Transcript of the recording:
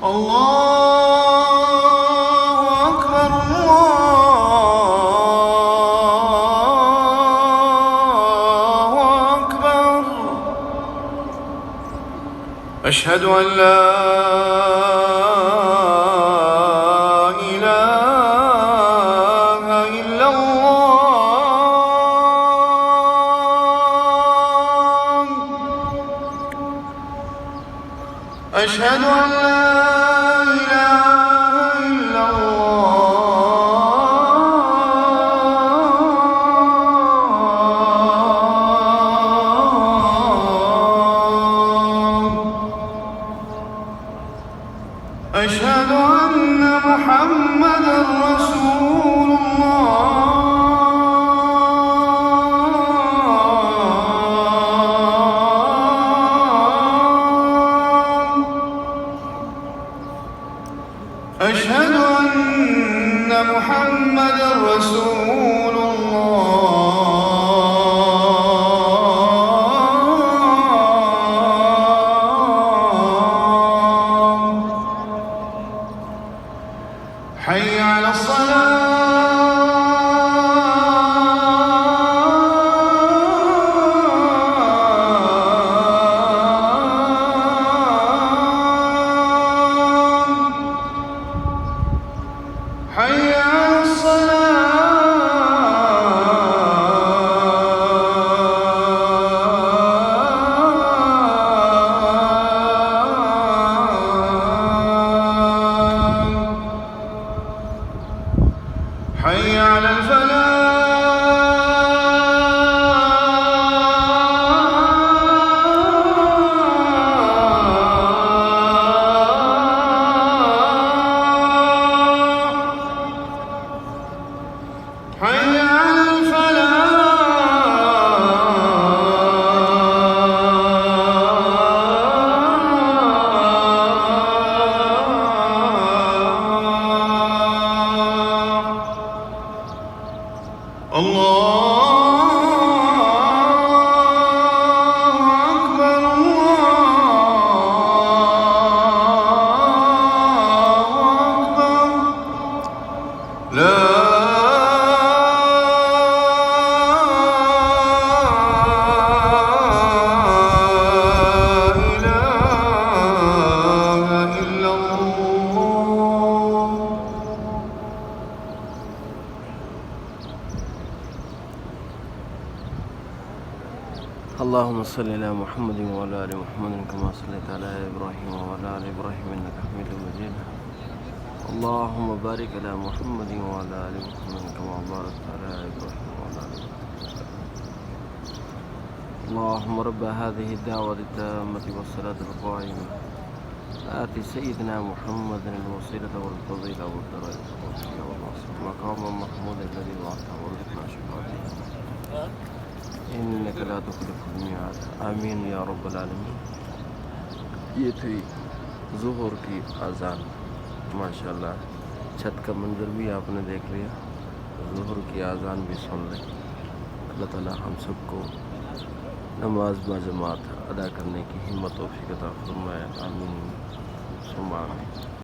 الله أكبر الله أكبر. أشهد أن لا إله إلا الله. أشهد أن لا إله إلا الله. أشهد أن محمدًا رسول الله. أشهد أن محمدًا رسول الله. حي على الصلاة. حي على الصلاة. حي على الفلاح. حي على الفلاح. الله أكبر الله أكبر. لا إله إلا الله. اللهم صل على محمد وعلى آل محمد كما صليت على إبراهيم وعلى آل إبراهيم إنك حميد مجيد. اللهم بارك على محمد وعلى آل محمد كما باركت على إبراهيم وعلى آل إبراهيم. اللهم رب هذه الدعوة التامة والصلاة القائمة آت سيدنا محمد الوسيلة والفضيلة والدرجة العظيمة والنصر مقام محمود الذي وعدته ورزقنا شفاعته إنك لا تخلف الميعاد. आमीन या रब्बल आलमीन। ये थी ज़ोहर की अज़ान। माशाल्लाह छत का मंजर भी आपने देख लिया, ज़ोहर की अज़ान भी सुन ली। अल्लाह ताला हम सबको नमाज बजमात अदा करने की हिम्मत तौफीक अता फरमाए। आमीन सुम्मा आमीन।